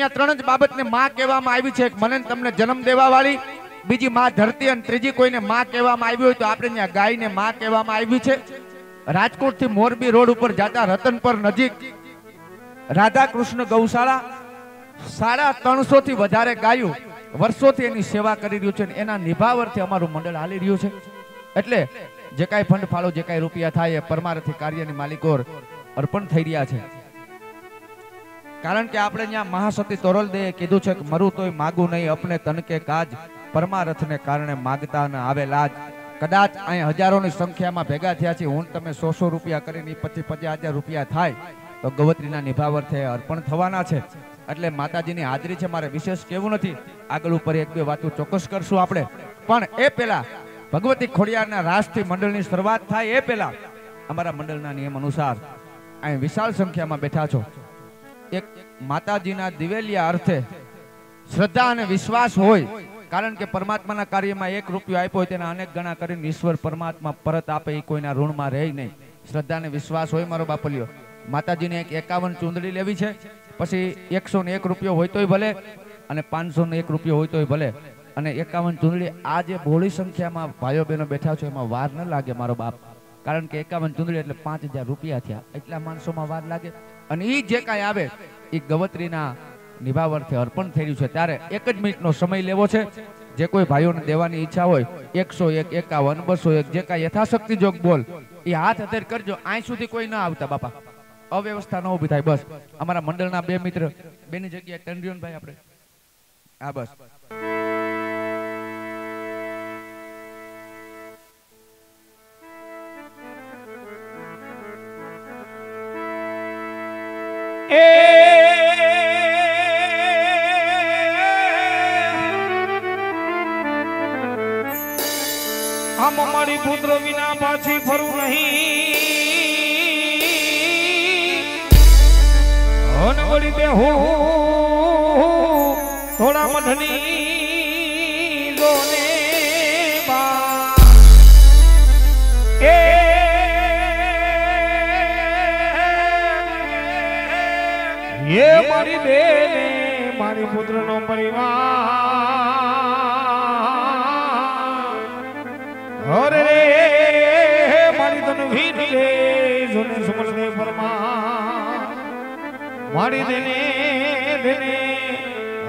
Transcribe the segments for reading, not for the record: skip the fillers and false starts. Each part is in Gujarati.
અહીંયા ત્રણ જ બાબતને માં કહેવામાં આવી છે. મને તમને જન્મ દેવા વાળી, બીજી માં ધરતી અને ત્રીજી કોઈને માં કહેવામાં આવી હોય તો આપણે ત્યાં ગાયને માં કહેવામાં આવી છે. રાજકોટ થી મોરબી રોડ ઉપર જાતા રતનપર નજીક રાધા કૃષ્ણ ગૌશાળા 350 થી વધારે ગાયો વર્ષોથી એની સેવા કરી રહ્યું છે. એના નિભાવરથી અમારું મંડળ હાલી રહ્યું છે. એટલે જે કાંઈ ફંડ ફાળો, જે કાંઈ રૂપિયા થાય એ પરમારથી કાર્યની માલિકો અર્પણ થઈ રહ્યા છે. કારણ કે આપણે ત્યાં મહાસતી તોરલદેએ કીધું છે કે મરું તોય માગું નહીં, અપને તનકે કાજ, પરમારથને કારણે માગતા ન આવે લાજ. કદાચ અહીં હજારોની સંખ્યામાં ભેગા થયા છે. હું તમે 100 રૂપિયા કરીને 50,000 રૂપિયા થાય તો ગવત્રીના નિભાવર્થે અર્પણ થવાના છે. એટલે માતાજીની હાજરી છે. મારે વિશેષ કહેવું નથી, આગળ ઉપર એક બે વાતો ચોક્કસ કરશું આપણે. પણ એ પહેલા ભગવતી ખોડિયારના રાસથી મંડળની શરૂઆત થાય એ પહેલા અમારા મંડળના નિયમ અનુસાર અહીં વિશાળ સંખ્યામાં બેઠા છો. એક માતાજીના દિવેલિયા અર્થે શ્રદ્ધા અને વિશ્વાસ હોય. કારણ કે પરમાત્માના કાર્યમાં 1 રૂપિયો આપ્યો હોય તેના અનેક ગણા કરીને ઈશ્વર પરમાત્મા પરત આપે, એ કોઈના ઋણમાં રહે નહીં. શ્રદ્ધા અને વિશ્વાસ હોય મારો બાપલિયો. માતાજીને એક 51 ચૂંદડી લેવી છે. પછી 101 રૂપિયો હોય તોય ભલે અને 501 રૂપિયો હોય તોય ભલે. અને 51 ચૂંદડી આ જે બહોળી સંખ્યામાં ભાઈઓ બહેનો બેઠા છો એમાં વાર ન લાગે મારો બાપ. કારણ કે 51 ચૂંદડી એટલે 5000 રૂપિયા થયા. એટલા માણસોમાં વાર લાગે. અને એ જે કાંઈ આવે એ ગવત્રીના નિભાવરથી અર્પણ થઈ રહ્યું છે. ત્યારે 1 જ મિનિટનો સમય લેવો છે. જે કોઈ ભાઈઓને દેવાની ઈચ્છા હોય 101, 51, 201 જે કાંઈ યથાશક્તિ જોગ બોલ એ હાથ હથેર કરજો. અહીં સુધી કોઈ ના આવતા બાપા, અવ્યવસ્થા ન ઊભી થાય. બસ અમારા મંડળના 2 મિત્ર બેની જગ્યાએ ટંડિયોનભાઈ આપણે હા બસ આમ મારી પુત્ર વિના પાછી ફરું નહીં. અનવડી બે હું થોડા મઢની જોને બા એ મારી બેને મારી પુત્રનો પરિવાર અરે મારી તન વીર રે જોને સમજને પરમા મારી દેને દેને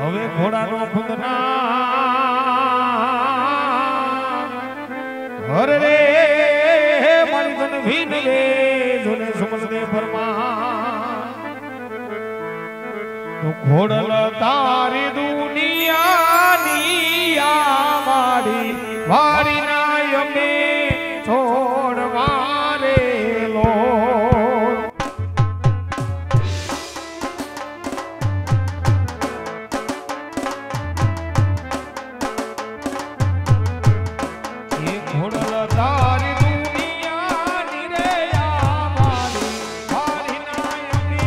હવે ઘોડાનો ખુદના અરે મારી તન વીર રે જોને સમજને પરમા ઘોડલ તારી દુનિયાની આ મારી વારી ના અમે છોડવા રેલો એ ઘોડલ તારી દુનિયાની રે આ મારી વારી ના અમે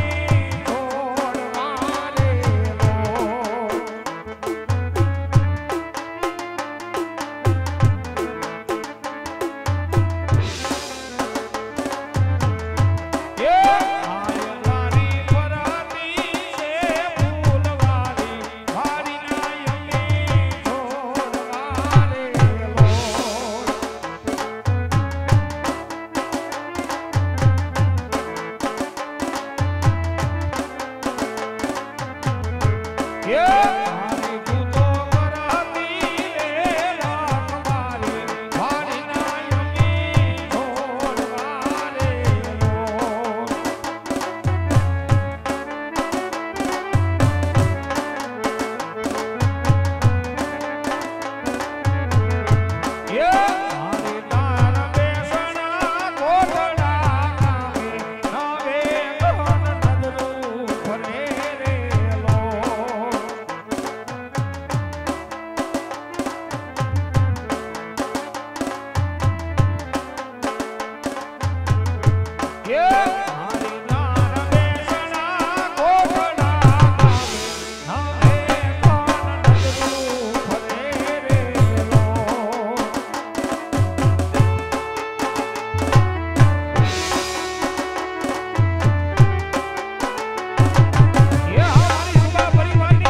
પરિવારની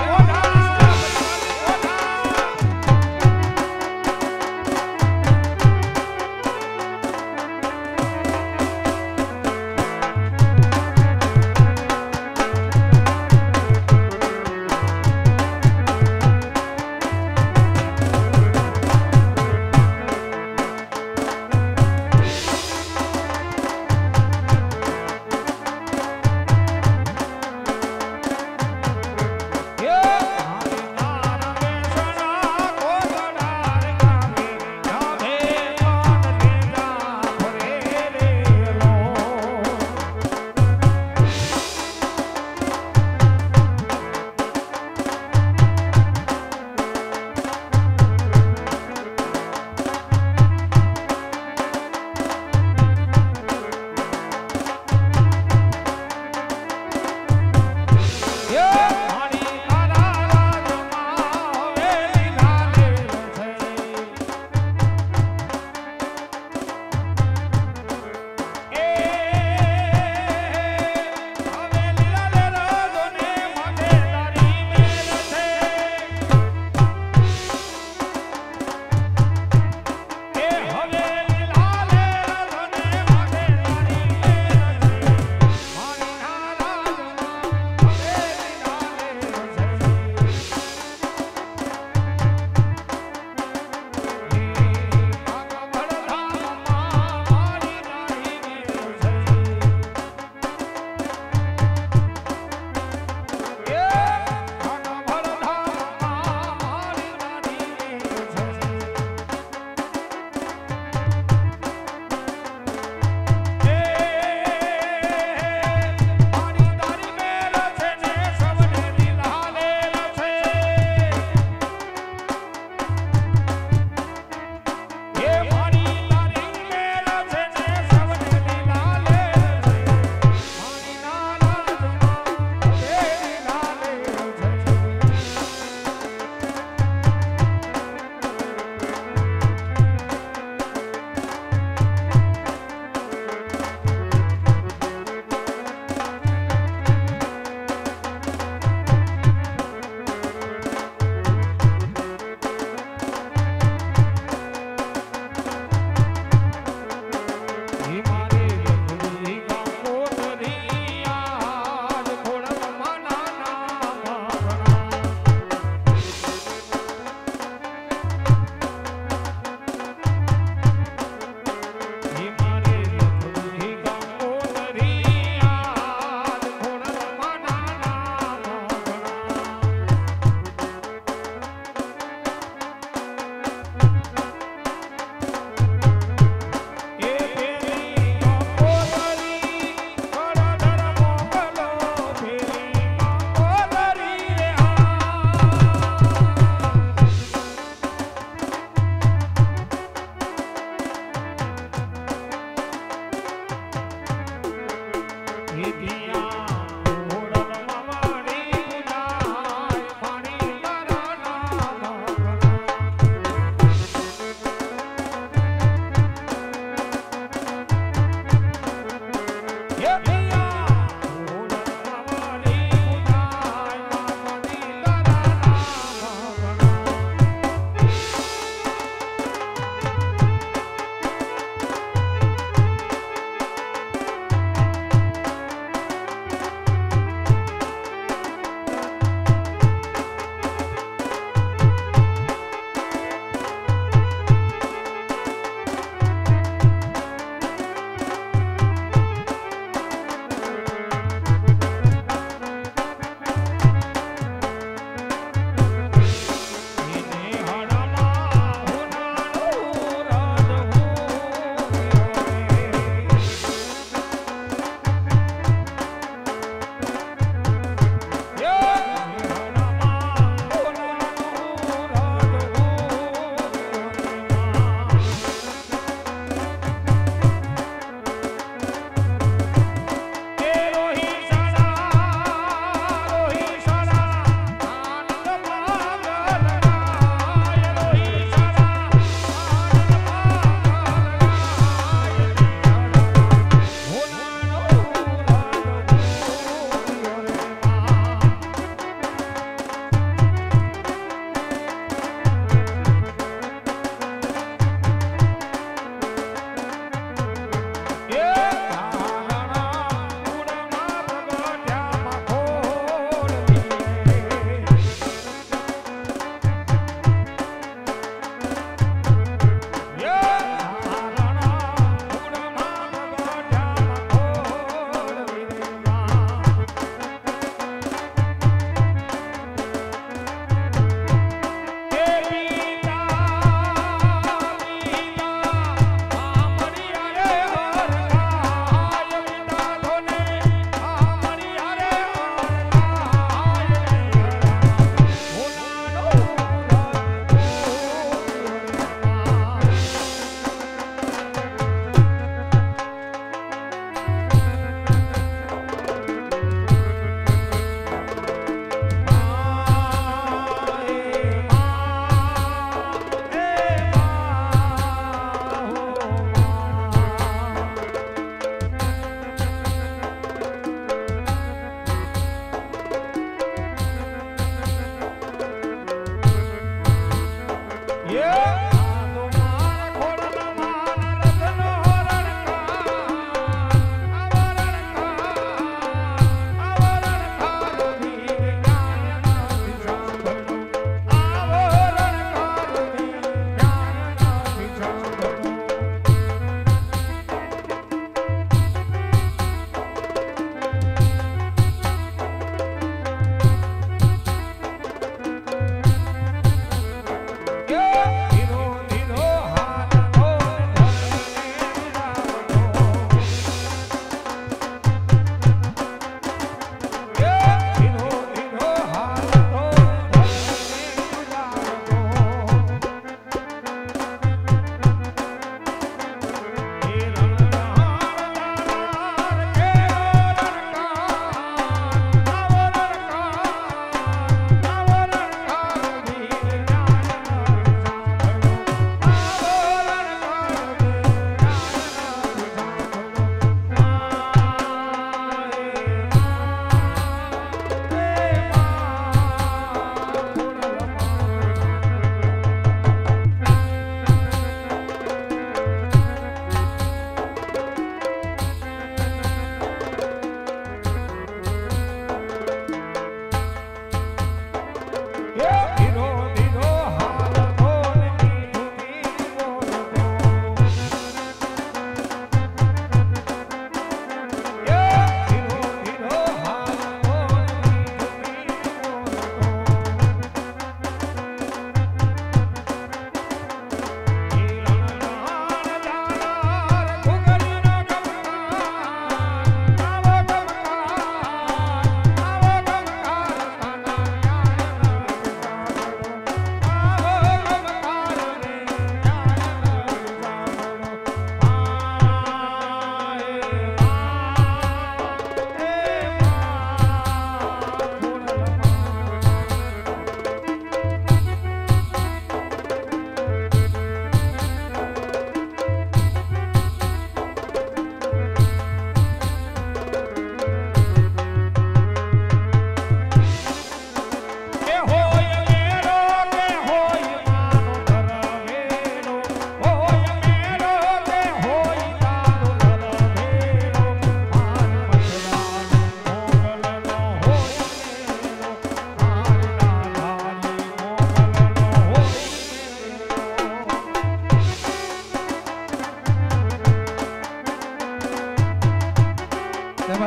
તેમજ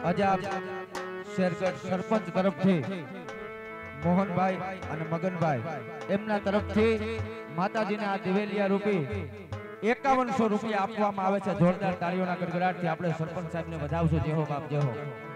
અજાબ શેરગઢ સરપંચ તરફથી મોહનભાઈ અને મગનભાઈ એમના તરફથી માતાજીને આ દિવેલિયા રૂપી 5100 રૂપિયા આપવામાં આવે છે. જોરદાર તાળીઓના ગડગડાટથી આપણે સરપંચ સાહેબને વધાવશું. જય હો બાપ જય હો.